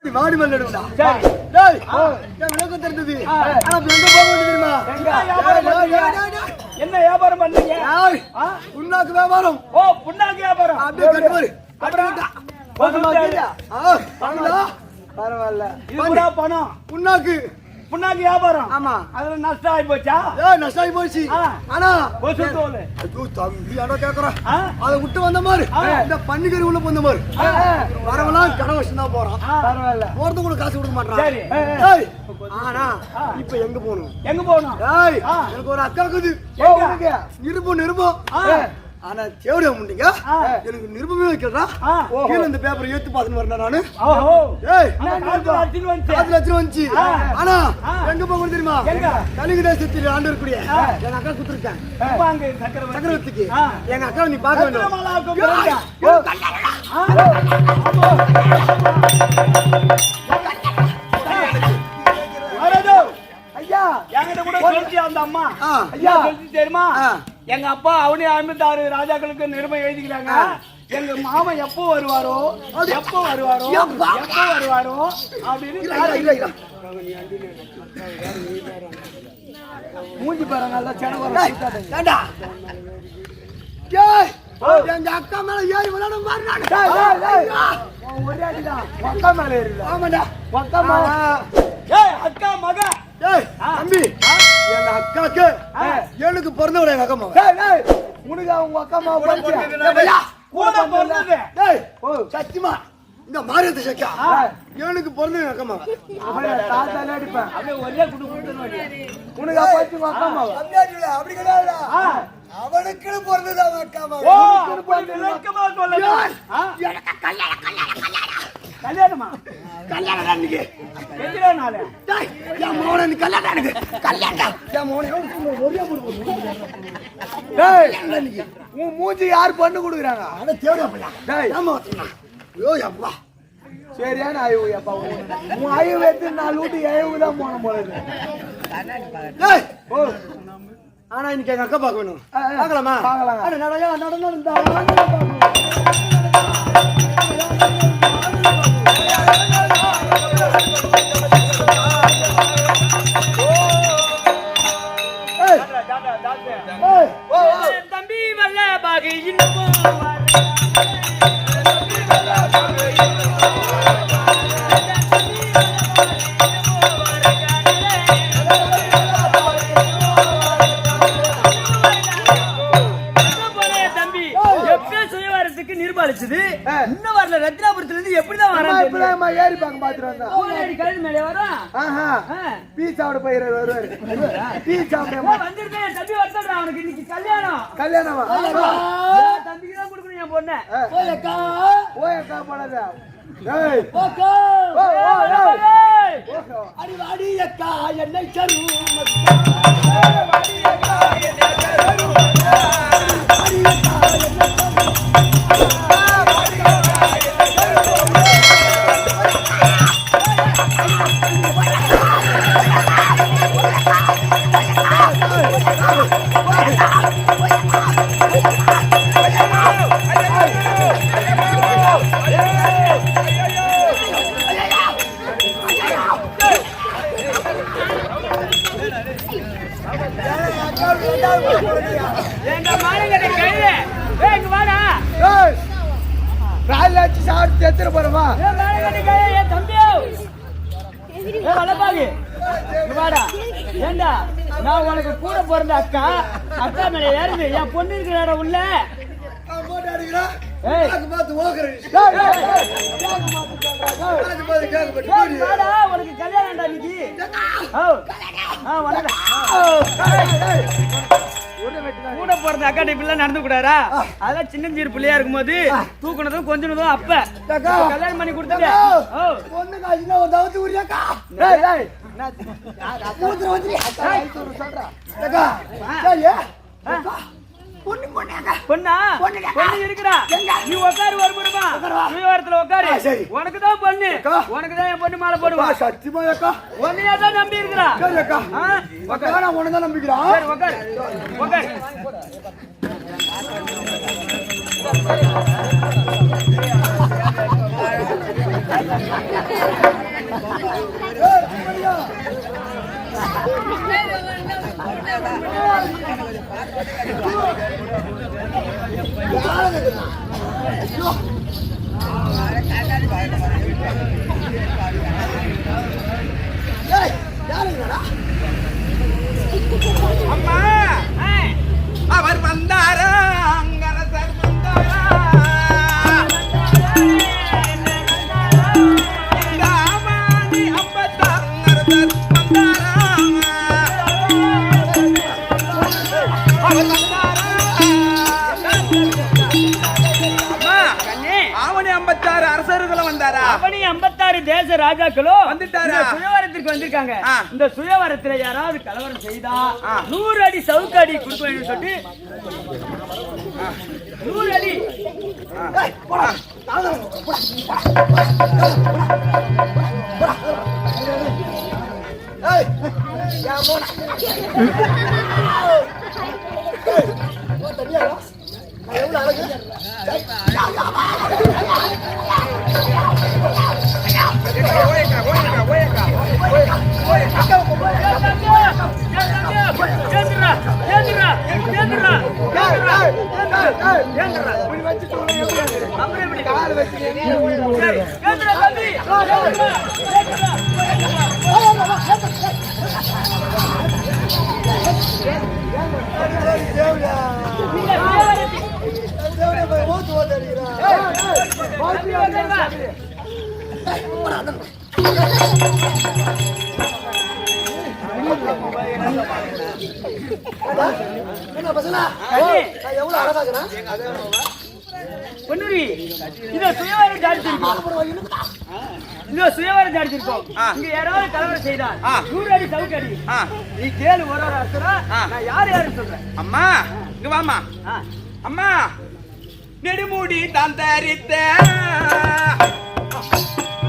வாடி மல்லடுடா. டேய் விளக்கம் தெரிஞ்சது. ஆனா எங்க போக தெரியுமா? என்ன வியாபாரம் பண்ணீங்க? புண்ணாக்கு வியாபாரம். ஓ புண்ணாக்கு வியாபாரம். அப்படியே கட்டுவாரு. அப்புறம் பரவாயில்ல. இது கூட பணம். புண்ணாக்கு வியாபாரம். ஆமா. அதுல நஷ்டம் ஆகி போச்சா? நஷ்டம் ஆகி போச்சு. ஆனா ஐயோ தம்பி அட கேக்குறேன். அதை விட்டு வந்த மாதிரி இந்த பன்னிக்கறி உள்ள வந்த மாதிரி வரவெல்லாம் கடை வச்சுதான் போறான். பரவாயில்ல. போறது கூட காசு கொடுக்க மாட்டான். ஆனா இப்ப எங்க போகணும்? எனக்கு ஒரு அக்கா இருக்குது. நிருபம் ஆனா தேவையா முண்டிங்க எனக்கு நிருபமே வைக்கிறா. கீழே இந்த பேப்பர் ஏத்து பாத்துன்னு வரேன் நானு. 4 லட்சம் வந்துச்சு. ஆனா எங்க போகணும் தெரியுமா? கலிங்க தேசத்தில் ஆண்டு இருக்கக்கூடிய எங்க அக்கா குத்துருக்கேன் சக்கரவர்த்திக்கு. எங்க அக்கா நீ பார்க்க வேண்டும். ஐயா என்கிட்ட கூட சொல்லிச்சு அந்த அம்மா. ஐயா சொல்லிச்சு தெரியுமா? எங்க அப்பா அவனே 56 ராஜாக்களுக்கு நிருபம் எழுதிக்கிறாங்க. எங்க மாமா எப்போ வருவாரோ அப்படின்னு மூஞ்சி பாருங்க. எங்க அக்கா மேல ஏறி விளையாட ஒரே அடிதான். அக்கா மேல ஏறி அக்கா மக தம்பி எங்க அக்காக்கு எனக்கு பிறந்தவட எங்க அக்கா மாவ. உனக்கு அவங்க அக்கா மாவ சத்தியமா இந்த மாரியத்தை சக்கா எனக்கு பிறந்த எங்க அக்கா மாவ. தாத்தாலே அடிப்பேன். அப்படியே ஒரே உனக்கு அப்பாச்சு அக்கா மாவ. அப்படி கிடையாது. அவனுக்கு பிறந்தது அவன் அக்கா மாவ. கல்யாணமா? கல்யாணம் அன்னைக்கு எத்தனை நாள்? என் மோன நீ கல்யாணம் எனக்கு கல்யாணம். என் மோன ஒரே உன் மூஞ்சி யார் பண்ணு கொடுக்குறாங்க? ஆனா தேவையா பண்ணலாம். ஐயோ அப்பா சரியான ஆய்வு அப்பா. உன் ஆய்வு எடுத்து 4 வீட்டு ஆய்வு தான் போன போல. ஆனா இன்னைக்கு எங்க அக்கா பார்க்க வேணும். பார்க்கலாமா? பார்க்கலாம். நடந்தா தம்பி வல்ல பாகி இன்னும் வரல. ரத்னாபுரத்துல இருந்து எப்படிதான் வரான்? ஏறி பாக்க பாத்துருவாங்க. கழுது மேலே வரும். பீச்சாவோட போயிரு வருவாரு. வந்துருக்கேன் தம்பி வரதான். அவனுக்கு இன்னைக்கு கல்யாணமா? தம்பிக்கு தான் கொடுக்கணும் என் பொண்ணு. போயக்கா போடாத. அடி அக்கா என்னை நான் உனக்கு கூட பிறந்த அக்கா மேல ஏறுது. என் பொண்ணு இருக்கிற உள்ள உனக்கு கல்யாணம் கூட பிறந்த அக்கா இப்படிலாம் நடந்து கூடாரா? அதெல்லாம் சின்ன சீர் பிள்ளையா இருக்கும் போது தூக்குனதும் கொஞ்சம் அப்ப கல்யாணம் பண்ணி கொடுத்துட்டேன். பொண்ணா பொண்ணு இருக்கிறா. நீ உட்காரு ஒரு முறைமா விவரத்துல உட்காரு. உனக்கு தான் பொண்ணு. உனக்கு தான் என் பொண்ணு மாலை போடுவா. சத்தியமா அக்கா உன்னையா தான் நம்பி இருக்கிறா. உனக்கு தான் நம்பிக்கிறான். உட்காரு உட்காரு. அம்மா அவர் வந்தாரா அங்கரசர் வந்தாரா இந்த ஆமானி அப்பத்தார் அங்கரசர் வந்தாரா அவர் வந்தாரா அம்மா ஆவணி 56 அரசர்களும் வந்தாரா அவனி 56 தேச ராஜாக்களும் வந்துட்டாரா? சுயவரத்திற்கு வந்திருக்காங்க. இந்த சுயவரத்துல யாராவது கலவரம் செய்தா 100 அடி சவுக்கு அடி கொடுக்க வேண்டும் சொல்லிட்டு 100 அடி பொன்னுரி இத சுயவரம் ஜாடிச்சிருக்கோம். இங்க யாராவது கலவரம் செய்தால் 100 அடி சவுக்கு அடி. நீ கேளு ஒரு அரசரா நான் யாருன்னு சொல்றேன். அம்மா இங்க வாமா. அம்மா நெடுமுடி தான் தரித்த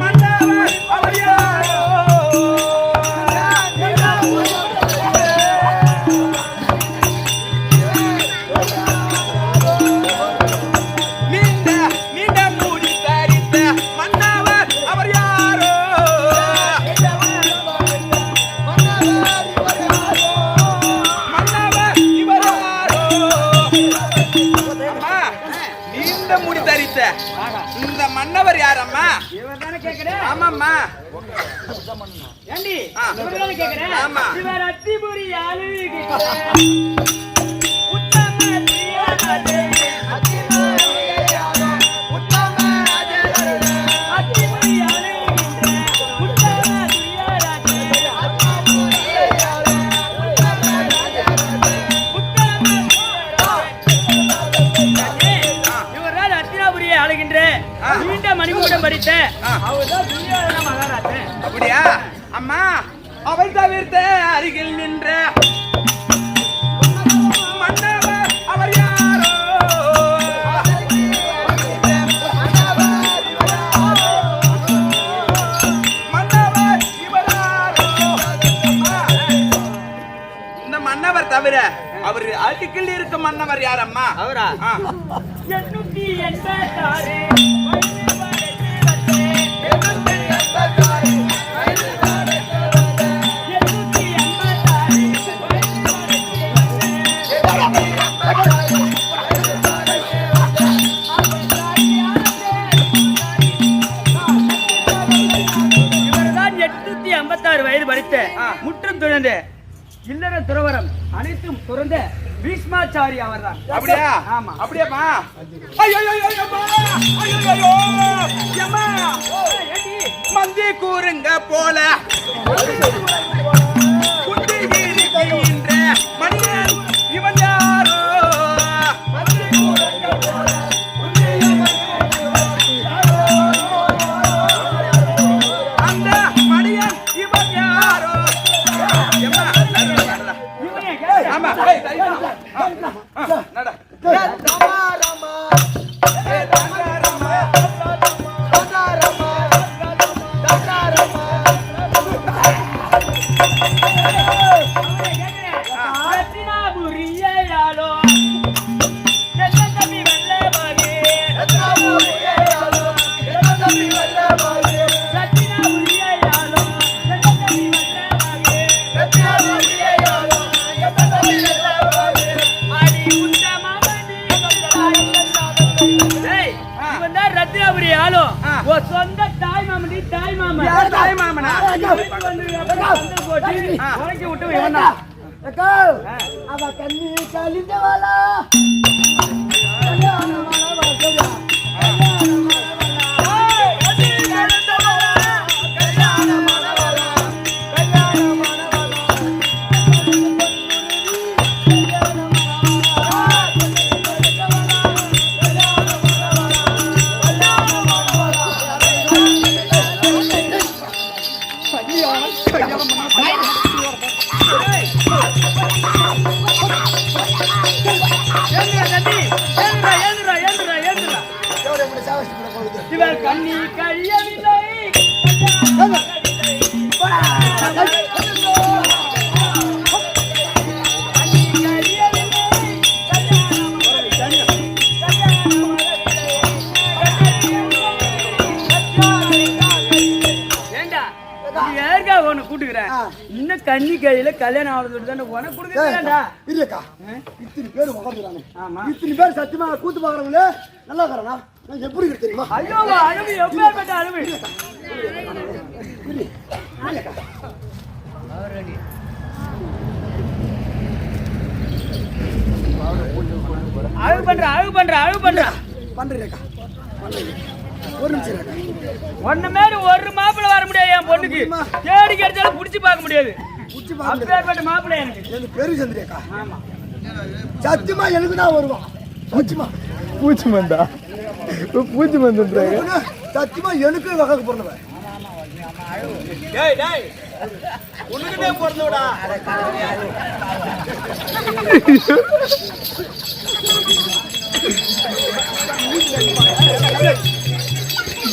மன்னவர் அவர் யாரோ இந்த மன்னவர் யாரம்மா? இவர்தானே கேக்குறேன். ஆமாம்மா. ஏண்டி இவர்தானே கேக்குறேன். ஆமா. இவர் அத்திபுரி ஆளுகிற உத்தம தியானதே அத்திபுரி ஆளுகிற உத்தம தியானதே ஆளுகின்ற நீண்ட மணிமூடம் படித்த அவர்தான் துரியோதன மகாராஜன். அப்படியா அம்மா? அவள் தவிர்த்த அருகில் நின்ற மன்னவர் அவர் யாரோ மன்னவர் இவராரோ. இந்த மன்னவர் தவிர அவர் அருகில் இருக்க மன்னவர் யாரம்மா? அவரா? 886 வயது படித்த முற்றும் துறந்த இல்லற துறவரம் அனைத்தும் துறந்த பீஷ்மாச்சாரி அவர்தான். அப்படியா? ஆமா. அப்படியாமா? ஐயோ ஐயோ அம்மா மந்தி கூறுங்க போல குந்திகின்ற மனிதன் இவன் யாரோ அந்த மனிதன் இவன் யாரோ. ஆமா நட மாமன் யார் தாய் மாமனா? போட்டு உனக்கு விட்டு இவனா அக்கா அவ கண்ணி கலிந்தவளா இவர் கண்ணி கழியவில்லை கூட்டுக்கிறேன் இன்னும் கண்ணி கையில கல்யாணம் ஆகுறது தானே உனக்கு கொடுக்குறேன்டா இல்லக்கா இத்தனை பேர் உட்காந்துறானே இத்தனை பேர் சத்தியமா கூத்து பாக்குறவங்களே நல்லா இருக்கிறானா எப்படி இருக்கு தெரியுமா ஐயோ அழுவி எப்பேற்பட்ட அழுவி அழகு பண்றேக்கா ஒரு நிமிஷம் ஒன்னு மேல ஒரு மாப்பிள்ளை வர முடியாது என் பொண்ணுக்கு தேடி கிடைச்சாலும் புடிச்சு பார்க்க முடியாது அப்பேற்பட்ட மாப்பிள்ளை எனக்கு பெரு சந்திரியாக்கா சத்தியமா எனக்கு தான் வருவான் சத்தியமா பூச்சி மந்தா பூச்சி மந்தன்றாங்க சத்தியமா எனக்கு வகைக்கு பிறந்தவன் உனக்குதான் பிறந்தவடா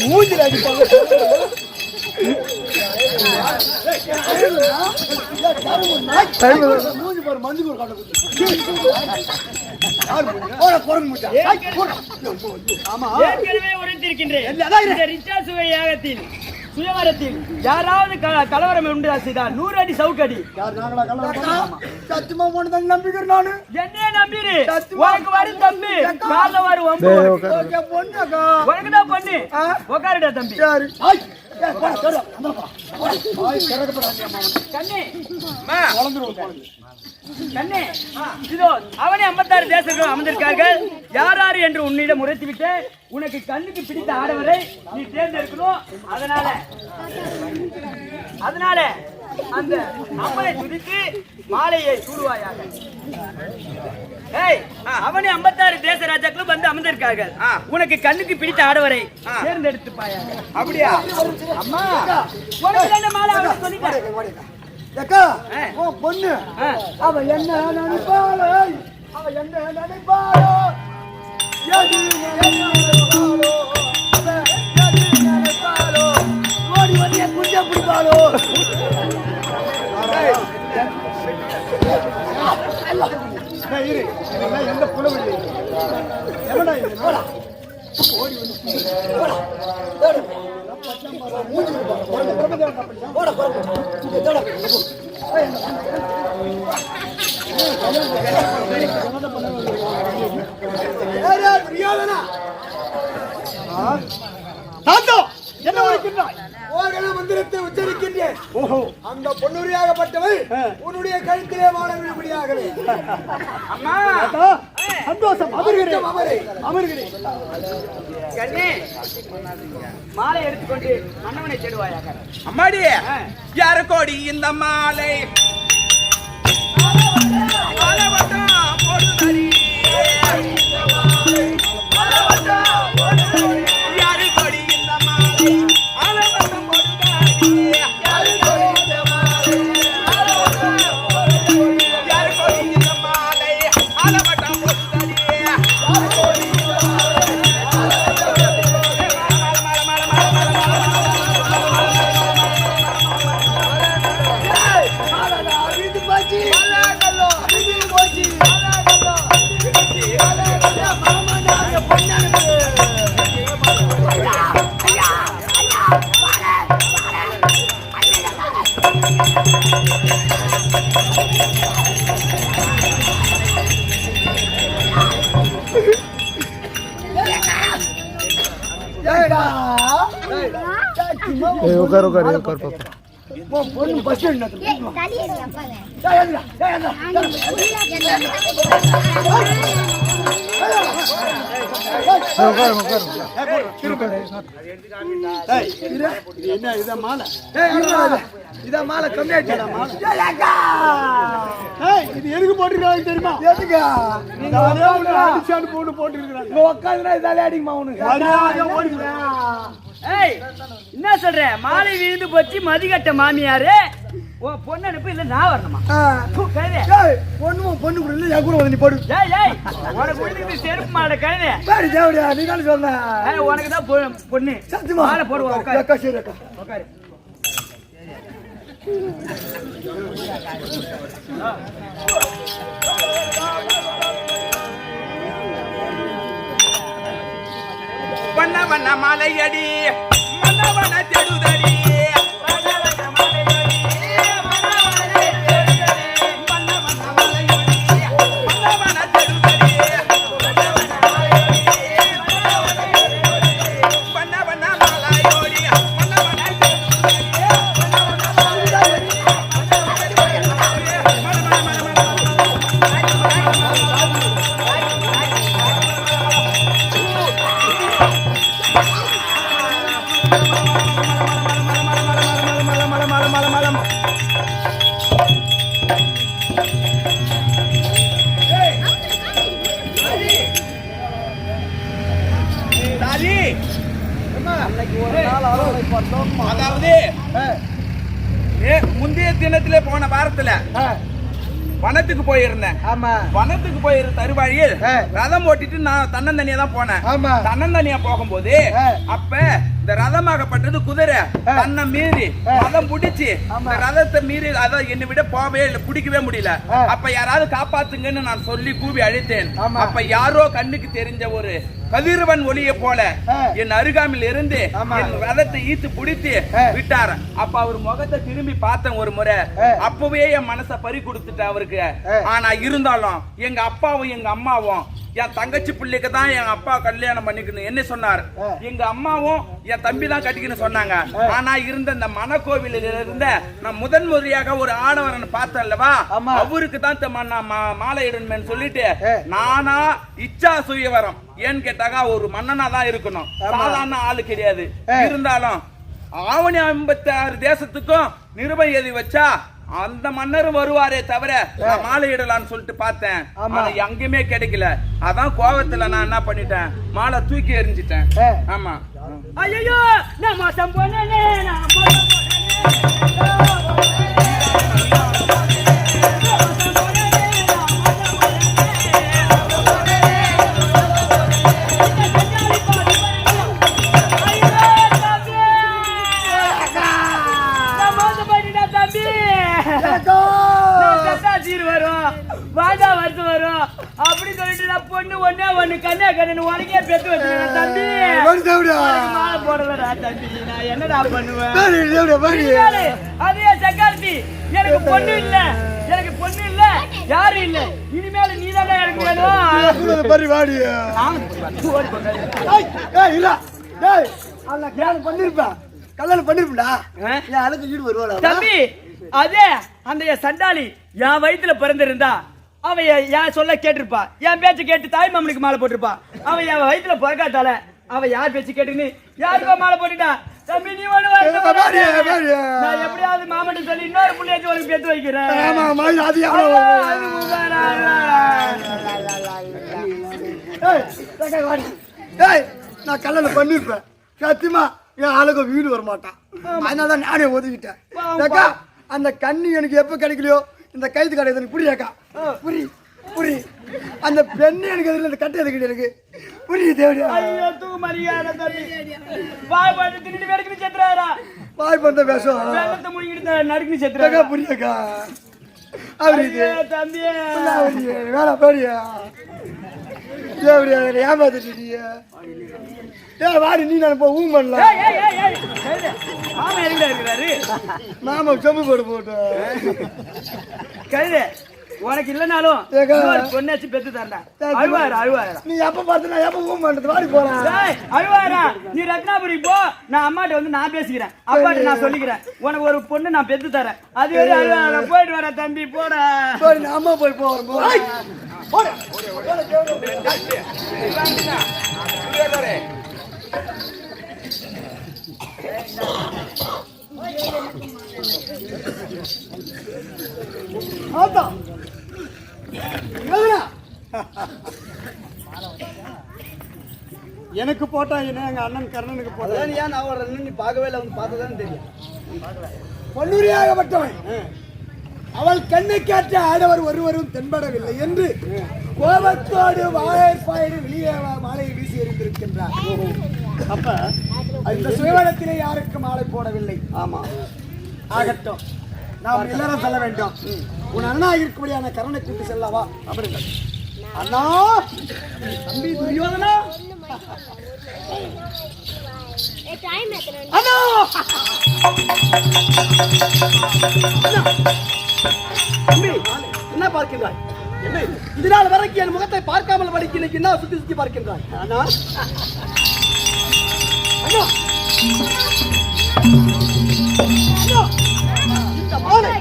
மூஞ்சில அடிப்பாங்க மூஞ்சி பாரு மஞ்சள் ஒரு ஏற்கனவே உரைத்திருக்கின்றேன் சுயவரத்தில் யாராவது கலவரம் உண்டு செய்தால் 100 அடி சவுக்கடி சத்தியமா போனதான் நம்பிக்கிறேன் நானு என்ன நம்பிரு உனக்கு வரும் தம்பி கால வரும் உனக்கு தான் பொண்ணு உட்காருடா தம்பி கண்ணே இதோ அவனே 56 தேசர்கள் அமர்ந்திருக்கார்கள் யார் யார் என்று உன்னிடம் உரைத்துவிட்டு உனக்கு கண்ணுக்கு பிடித்த ஆடவரை நீ தேர்ந்தெடுக்கணும் அதனால அந்த அம்மனை துதித்து மாலையை சூடுவாயாக அவனே 56 தேச ராஜாக்களும் வந்து அமர்ந்திருக்கார்கள் உனக்கு கண்ணுக்கு பிடித்த ஆடவரை தேர்ந்தெடுத்துப்பாயாக அப்படியா அம்மா உனக்கு மாலை அவன் சொல்லிட்டாரு பொண்ணு அவ என்ன நினைப்பாளோ ஓடி வந்து குஞ்சா பிடிப்பாளோ எந்த புலவு ஓடி என்ன உரைக்கின்றாய் மந்திரத்தை உச்சரிக்கின்றேன் அந்த பொன்னுரியாகப்பட்டவள் உன்னுடைய கழுத்திலே மாற விடுபடியாகவே அம்மா சந்தோஷம் அமர்கிறேன் கண்ணே மாலை எடுத்துக்கொண்டு மன்னவனை தேடுவாயாக அம்மாடி யாரு கோடி இந்த மாலை உட்கார் பாப்பா. பொண்ணு பஸ் என்ன இதான் மாலை? இதான் மாலை கம்மியாச்சு. இது எதுக்கு போட்டிருக்காங்க தெரியுமா? எதுக்கா? அடிச்சான்னு போட்டு போட்டுருக்காங்க. உட்காந்துனா இதாலே அடிக்குமா உனக்கு? ஏய், என்ன சொல்ற? மாலை விழுந்து போச்சு மதிக்கட்ட மாமியாரு. உன் பொண்ணு அனுப்பு இல்ல நான் வரணுமா? பொண்ணு கூட இல்ல, என் கூட வந்து நீ போடு. உனக்கு வீட்டுக்கு செருப்பு மாட கழுது. சரி தேவடியா, நீ தானே சொன்ன. உனக்கு தான் பொண்ணு. சத்தியமா மாலை போடுவோம். அக்கா சரி அக்கா. உட்காரு. வண்ண வண்ண மாலையடி மன்னவன தெடுதடி அதாவது முந்தைய தினத்திலே போன வாரத்துல வனத்துக்கு போயிருந்தேன். ஆமா, வனத்துக்கு போயிருந்த தருவாழியில் ரதம் ஓட்டிட்டு நான் தன்னந்தனியா தான் போனேன். ஆமா, தன்னந்தனியா போகும்போது அப்ப இந்த ரதமாகப்பட்டது குதிரை தன்னை மீறி ரதம் பிடிச்சு இந்த ரதத்தை மீறி அதான் என்னை விட போவே இல்லை, பிடிக்கவே முடியல. அப்ப யாராவது காப்பாத்துங்கன்னு நான் சொல்லி கூவி அழைத்தேன். அப்ப யாரோ கண்ணுக்கு தெரிஞ்ச ஒரு கதிரவன் ஒளியை போல என் அருகாமையில் இருந்து என் ரதத்தை ஈத்து பிடித்து விட்டார. அப்ப அவர் முகத்தை திரும்பி பார்த்தேன் ஒரு முறை. அப்பவே என் மனசை பறி கொடுத்துட்டு அவருக்கு. ஆனா இருந்தாலும் எங்க அப்பாவும் எங்க அம்மாவும் என் தங்கச்சி பிள்ளைக்கு தான் என் அப்பா கல்யாணம் பண்ணிக்கணும் என்ன சொன்னார். எங்க அம்மாவும் என் தம்பி தான் கட்டிக்கணும் சொன்னாங்க. ஆனா இருந்த இந்த மனக்கோவிலில் இருந்த நான் முதன் முறையாக ஒரு ஆடவரன் பார்த்தேன் அல்லவா, அவருக்கு தான் மாலை இடணும்னு சொல்லிட்டு நானா இச்சா சுயவரம் ஏன்னு கேட்டாங்க ஒரு மன்னனா தான் இருக்கணும், சாதாரண ஆளு கிடையாது. இருந்தாலும் ஆவணி 56 தேசத்துக்கும் நிருபம் எழுதி வச்சா அந்த மன்னரும் வருவாரே தவிர நான் மாலை இடலான்னு சொல்லிட்டு பார்த்தேன். ஆனா எங்கேயுமே கிடைக்கல. அதான் கோவத்துல நான் என்ன பண்ணிட்டேன், மாலை தூக்கி எறிஞ்சிட்டேன். ஆமா. ஐயோ நான் மோசம் போனேனே, நான் மோசம் போனேனே. வரும் அப்படி சொல்லிட்டு நான் பொண்ணு ஒண்ணு கண்ணா கண்ணு உனக்கே பெத்து வச்சிருக்கேன் தம்பி. மாலை போடலடா தம்பி, நான் என்னடா பண்ணுவேன்? அதே சக்கார்த்தி எனக்கு பொண்ணு இல்ல, எனக்கு பொண்ணு இல்ல, யாரும் இல்ல. இனிமேல நீ தானே எனக்கு வேணும். கல்யாணம் பண்ணிருப்பா என் அழகு வீடு வருவாள் தம்பி. அதே அந்த சண்டாளி என் வயிற்றுல பிறந்திருந்தா அவ என் சொல்ல கேட்டிருப்பா, என் பேச்சு கேட்டு தாய் மாமனுக்கு மாலை போட்டிருப்பா. அவ என் வயிற்றுல பிறக்காட்டால அவ யார் பேச்சு கேட்டுன்னு யாருக்கோ மாலை போட்டுட்டா. தம்பி நீ ஒண்ணு நான் எப்படியாவது மாமன் சொல்லி இன்னொரு புள்ளையாச்சும் உனக்கு பேத்து வைக்கிறேன். நான் கல்யாணம் பண்ணிருப்பேன் சத்தியமா என் ஆளுக்கு வீடு வரமாட்டான். அதனாலதான் நானே ஒதுக்கிட்டேன். அந்த கண்ணி எனக்கு எப்ப கிடைக்கலையோ இந்த கைது கிடையாது எனக்கு புரியாக்கா, புரி புரி. அந்த பெண்ணு எனக்கு எதிரில் இந்த கட்டை எதுக்கிட்டு இருக்கு புரியுது தேவையா? வாய் பண்ண பேசும் நடுக்கு புரியாக்கா. வேணா பெரியா ஏமாத்திட்டியா? வாடி நீ நான் ஊ பண்ணலாம். மாமா செம்பு போட்டு போட்டு உனக்கு இல்லனாலும் ஏக்கா. இன்னொரு பொண்ணாச்சு பெத்து தரேன்டா. அழுவாரா நீ எப்ப பார்த்து நான் எப்ப ஊம் பண்றது வாடி போறேன். டேய், அழுவாரா நீ ரத்னாபுரி போ, நான் அம்மாட்ட வந்து நான் பேசிக்கிறேன், அப்பாட்ட நான் சொல்லிக்கிறேன், உனக்கு ஒரு பொண்ணு நான் பெத்து தரேன். அது வரை அழுவாரா. போயிட்டு வர தம்பி போடா. போய் நான் அம்மா போய் போறேன் போட. ஆத்தா எழுதுடா. எனக்கு போட்டா என்ன எங்க அண்ணன் கர்ணனுக்கு போட்டா ஏன் நான் ஒரு நீ பார்க்கவே இல்லை, வந்து பார்த்ததானே தெரியும். பொன்னுரியாகப்பட்டவன் அவள் கண்ணை காற்ற ஆடவர் ஒருவரும் தென்படவில்லை என்று கோபத்தோடு வாழைப்பாயிடு வெளியே மாலையை வீசி எறிந்திருக்கின்றார். அப்ப இந்த சுயவனத்திலே யாருக்கும் மாலை போடவில்லை. ஆமா, ஆகட்டும், நாம் எல்லாரும் செல்ல வேண்டும். உன் அண்ணா இருக்கும்படியான கருணை கூட்டி செல்லவா? அப்படிங்க அண்ணா. தம்பி துரியோதனா, அண்ணா தம்பி என்ன பார்க்கின்றாய்? என்ன இதனால் வரைக்கும் என் முகத்தை பார்க்காமல் வரைக்கும் இன்னைக்கு என்ன சுத்தி சுத்தி பார்க்கின்றாய்? அண்ணா அண்ணா இந்த மாலை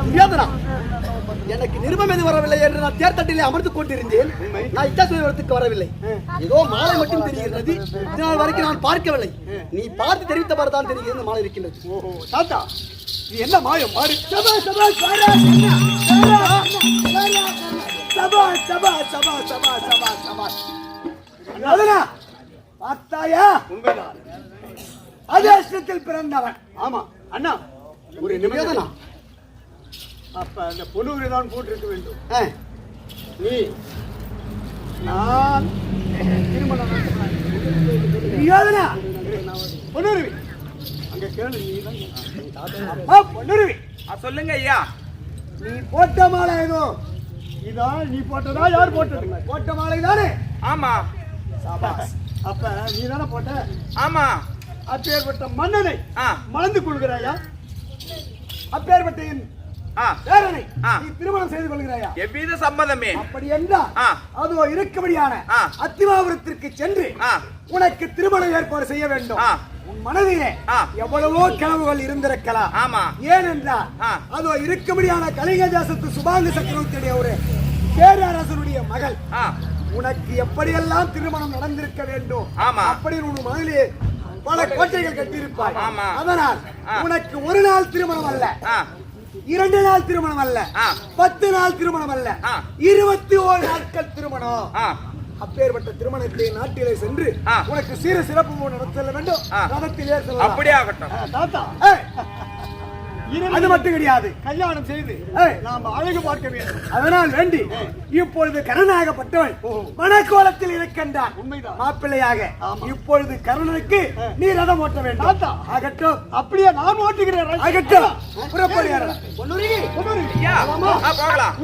துரியோதனா, எனக்கு நிருபம் எது வரவில்லை என்று நான் தேர்தட்டிலே அமர்ந்து கொண்டிருந்தேன். நான் இட்டாசுவரத்துக்கு வரவில்லை. ஏதோ மாலை மட்டும் தெரிகிறது. இதனால் வரைக்கும் நான் பார்க்கவில்லை. நீ பார்த்து தெரிவித்தவாறு தான் தெரிகிறது மாலை இருக்கின்றது. ஓஹோ தாத்தா, இது என்ன மாயம்? மாறு சபா சபா சபா சபா சபா சபா சபா சபா சபா. பார்த்தாயா? உண்மைதான். அதேஷ்டத்தில் பிறந்தவன். ஆமா அண்ணா, ஒரு நிமிடம். அப்ப அந்த பொண்ணு தான் போட்டிருக்க வேண்டும். நீ நான் திருமணம் பொண்ணுருவி அங்க கேளு. நீ பொண்ணுருவி சொல்லுங்க ஐயா. நீ போட்ட மாலை ஏதோ இதான். நீ போட்டதா? யார் போட்டது? போட்ட மாலை தானே? ஆமா. அப்ப நீ தானே போட்ட? ஆமா. அப்பேற்பட்ட மன்னனை மணந்து கொள்கிறாயா? அப்பேற்பட்ட என் பேரனை நீ திருமணம் செய்து கொள்கிறாயா? எவ்வித சம்மதமே. அப்படி என்றால் அதோ இருக்கும்படியான அத்திமாபுரத்திற்கு சென்று உனக்கு திருமணம் ஏற்பாடு செய்ய வேண்டும். உன் மனதிலே எவ்வளவோ கனவுகள் இருந்திருக்கலாம். ஆமா. ஏனென்றால் அதோ இருக்கும்படியான கலிங்க தேசத்து சுபாங்க சக்கரவர்த்தியுடைய ஒரு பேரரசனுடைய மகள். உனக்கு எப்படியெல்லாம் திருமணம் நடந்திருக்க வேண்டும் அப்படி உன் மனதிலே பல கோட்டைகள் கட்டியிருப்பாய். அதனால் உனக்கு ஒரு நாள் திருமணம் அல்ல, 2 நாள் திருமணம் அல்ல, 10 நாள் திருமணம் அல்ல, 21 நாட்கள் திருமணம். அப்பேற்பட்ட திருமணத்தை நாட்டிலே சென்று உனக்கு சீர சிறப்பு நடத்த செல்ல வேண்டும். ரதத்திலே செல்ல. அப்படியே ஆகட்டும் தாத்தா. அது மட்டும் கிடையாது, கல்யாணம் செய்து நாம் அழகு பார்க்க வேண்டும். அதனால் வேண்டி இப்பொழுது கருணாகப்பட்டவன் மணக்கோலத்தில் இருக்கின்றான். உண்மைதான். மாப்பிள்ளையாக இப்பொழுது கருணனுக்கு நீ ரதம் ஓட்ட வேண்டும். ஆகட்டும். அப்படியே நான் ஓட்டுகிறேன். ஆகட்டும். புறப்படுகிறார். போகலாம்.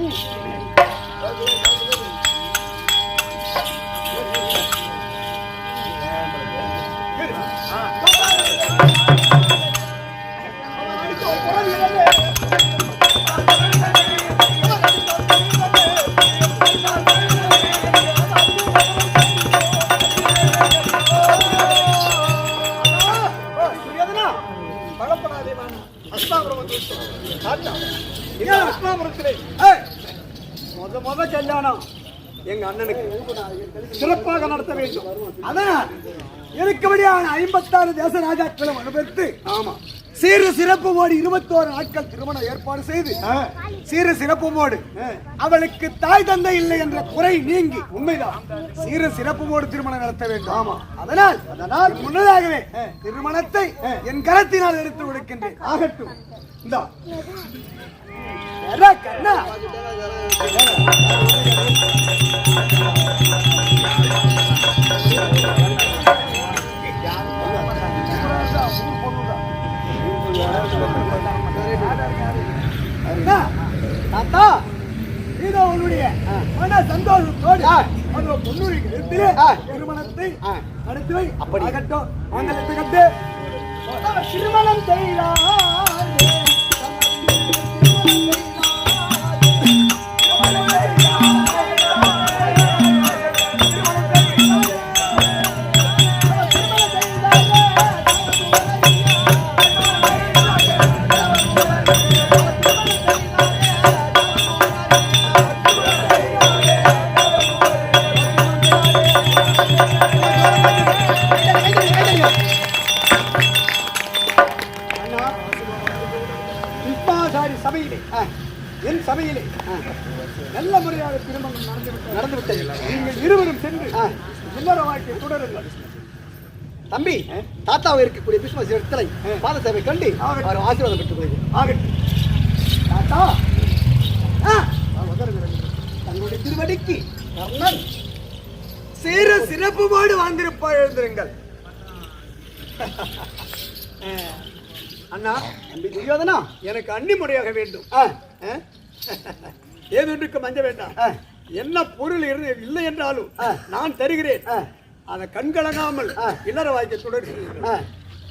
முத கல்யாணம் எங்க அண்ணனுக்கு சிறப்பாக நடத்த வேண்டும். அதனால் இருக்கும்படியான 56 தேச ராஜாக்களும் அனுபவித்து சீரு சிறப்பு மோடு 21 நாட்கள் திருமணம் ஏற்பாடு செய்து சீரு சிறப்பு மோடு அவளுக்கு தாய் தந்தை இல்லை என்ற குறை நீங்கி. உண்மைதான். சீரு சிறப்பு மோடு திருமணம் நடத்த வேண்டும். ஆமா. அதனால் முன்னதாகவே திருமணத்தை என் கரத்தினால் எடுத்து கொடுக்கின்றேன். ஆகட்டும். இந்த கண்ணா தாத்தா, இதோ உன்னுடைய மன சந்தோஷத்தோடு பொண்ணுரிக்கு எடுத்து திருமணத்தை நடத்தி வை. அப்படி ஆகட்டும். மங்களத்தை கட்டு திருமணம் செய்யலாம். பிரம்மசாரி சபையிலே என் சபையிலே நல்ல முறையாக திருமணம் நடந்துவிட்டது. நீங்கள் இருவரும் சென்று இல்லற வாழ்க்கை தொடருங்கள். தம்பி, தாத்தாவை இருக்கக்கூடிய கிறிஸ்துமஸ் இடத்துல பாத சேவை கண்டு அவர் ஆசீர்வாதம் பெற்றுக் கொள்கிறேன். ஆகட்டும் தாத்தா, தங்களுடைய திருவடிக்கு கர்ணன் சீர சிறப்புமாடு வாழ்ந்திருப்பார். எழுந்திருங்கள். அண்ணா, தம்பி துரியோதனா, எனக்கு அன்னி முறையாக வேண்டும். ஏதொன்றுக்கு மஞ்ச வேண்டாம். என்ன பொருள் இல்லை என்றாலும் நான் தருகிறேன். அதை கண்கலங்காமல் இல்லற வாய்க்க தொடர்கிறேன்.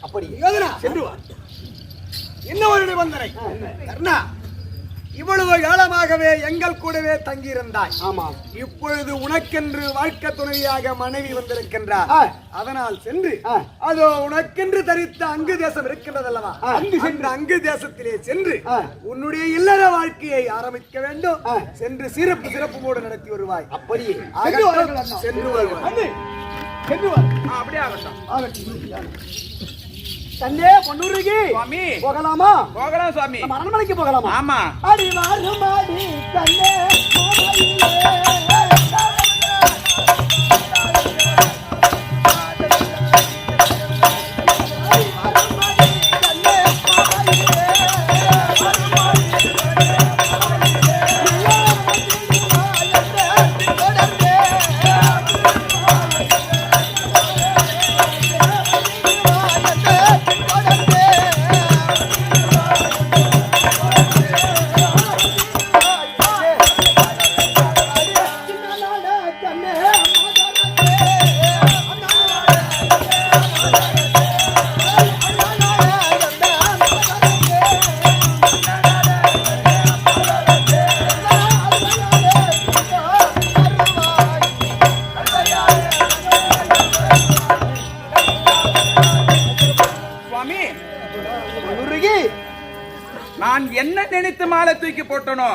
அப்படி யோதனா சென்று வா. இன்னும் ஒரு நிபந்தனை. கர்ணா, இவ்வளவு காலமாகவே எங்கள் கூடவே தங்கியிருந்தாய். ஆமா. இப்பொழுது உனக்கென்று வாழ்க்கை துணைவியாக மனைவி வந்திருக்கின்றார். அதனால் சென்று அதோ உனக்கென்று தரித்த அங்கு தேசம் இருக்கின்றதல்லவா, அங்கு சென்று அங்கு தேசத்திலே சென்று உன்னுடைய இல்லற வாழ்க்கையை ஆரம்பிக்க வேண்டும். சென்று சிறப்பு மூடு நடத்தி வருவாய். அப்படியே சென்று வருவாய். அப்படியே ஆகட்டும். தன்னே பொன்னுருகி சுவாமி, போகலாமா? போகலாம் சுவாமி. அரண்மனைக்கு போகலாமா? ஆமா. அடி வாருமாடி கண்ணே நான் என்ன நினைத்து மாலை தூக்கி போட்டனோ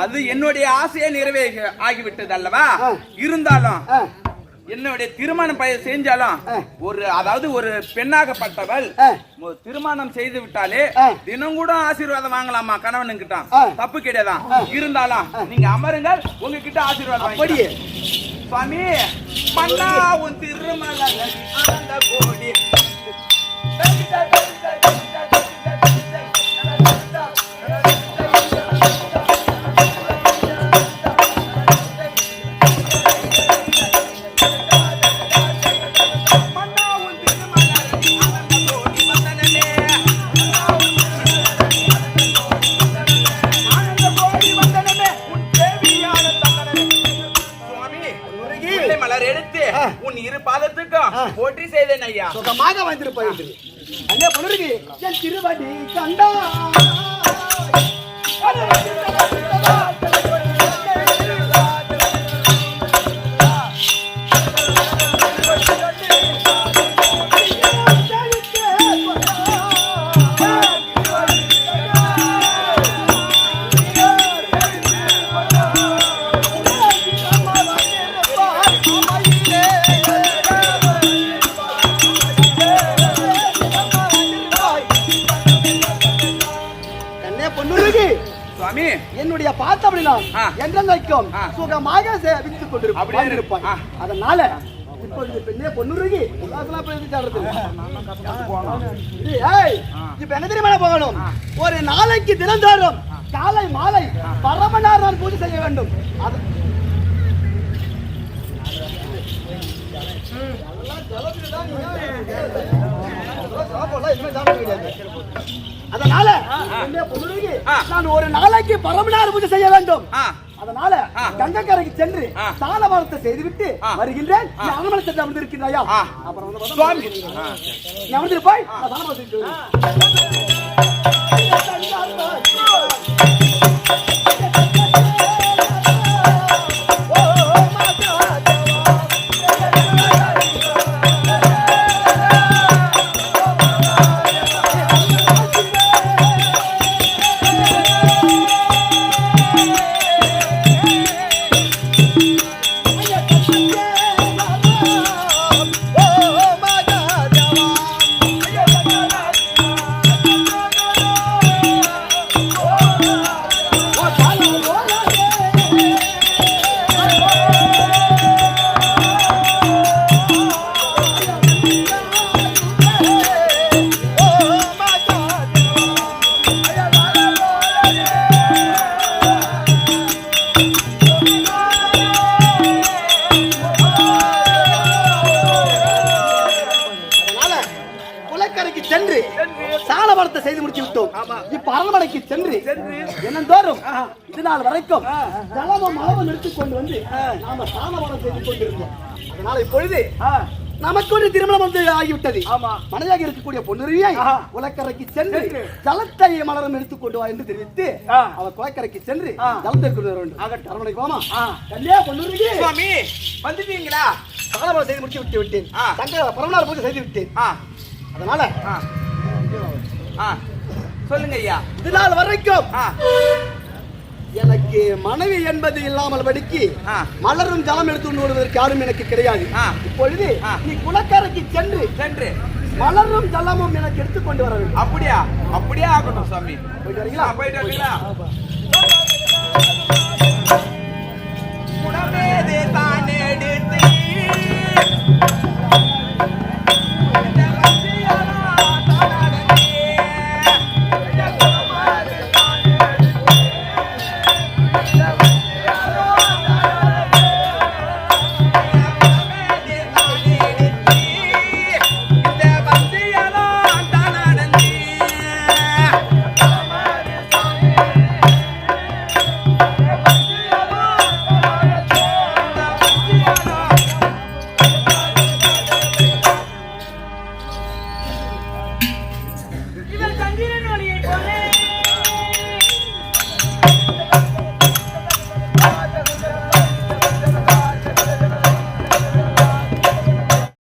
அது என்னுடைய ஆசையை நிறைவேற ஆகிவிட்டது அல்லவா. இருந்தாலும் என்னுடைய திருமணம் செஞ்சாலும் அதாவது ஒரு பெண்ணாகப்பட்டவள் திருமணம் செய்து விட்டாலே தினம் கூட ஆசீர்வாதம் வாங்கலாமா கணவனுங்கிட்ட, தப்பு கிடையாதான். இருந்தாலும் நீங்க அமருங்கள், உங்ககிட்ட ஆசீர்வாதம் அப்படியே. சுவாமி, மன்னா உன் திருமலை ஆனந்த கோடி உன் இரு பாதத்துக்கும் போற்றி செய்தேன் ஐயா. சுகமாக வந்திருப்பாய். அண்ணே பொன்னுருகி, என் திருவடி கண்டா என்னுடைய பார்த்தபடினால் என்றைக்கும் சுகமாக சேவித்துக் கொண்டிருப்பாய். அதனால இப்பொழுது பெண்ணே பொன்னுருகி இப்ப என்ன தெரியுமா போகணும்? ஒரு நாளைக்கு தினந்தோறும் காலை மாலை பரமனார் நான் பூஜை செய்ய வேண்டும். அதனால நான் ஒரு நாளைக்கு பரமனார் பூஜை செய்ய வேண்டும். அதனால கங்கக்கரைக்கு சென்று சாலவாரத்தை செய்துவிட்டு வருகின்றேன். அனுமதி அமர்ந்திருக்கிறாயா? அப்புறம் அமர்ந்திருப்பாய். திருமணத்தை செய்து முடித்து விட்டோம். இப்ப அரண்மனைக்கு சென்று தினந்தோறும் இது நாள் வரைக்கும் ஜலமும் மலமும் எடுத்துக் கொண்டு வந்து நாம சாணவனம் செய்து கொண்டிருந்தோம். அதனால இப்பொழுது நமக்கு ஒரு திருமணம் வந்து ஆகிவிட்டது. மனைவியாக இருக்கக்கூடிய பொன்னுரியை குளக்கரைக்கு சென்று ஜலத்தை மலரும் எடுத்துக்கொண்டு வா என்று தெரிவித்து அவர் குளக்கரைக்கு சென்று ஜலத்தை கொண்டு வர வேண்டும். அரண்மனைக்கு போமா கல்யா பொன்னுரியே சுவாமி வந்துட்டீங்களா? சாணவனம் செய்து முடித்து விட்டு விட்டேன். தங்க பரவனார் பூஜை செய்து விட்டேன். அதனால சொல்லுங்க ஐயா. இது நாள் வரைக்கும் எனக்கு மனைவி என்பது இல்லாமல் படிக்கு மலரும் ஜலம் எடுத்து கொண்டு வருவதற்கு யாரும் எனக்கு கிடையாது. இப்பொழுது நீ குளக்கரைக்கு சென்று மலரும் ஜலமும் எனக்கு எடுத்துக்கொண்டு வர வேண்டும். அப்படியா? அப்படியே ஆகட்டும் சுவாமி. போயிட்டு வரீங்களா? போயிட்டு வரீங்களா? குணமேதே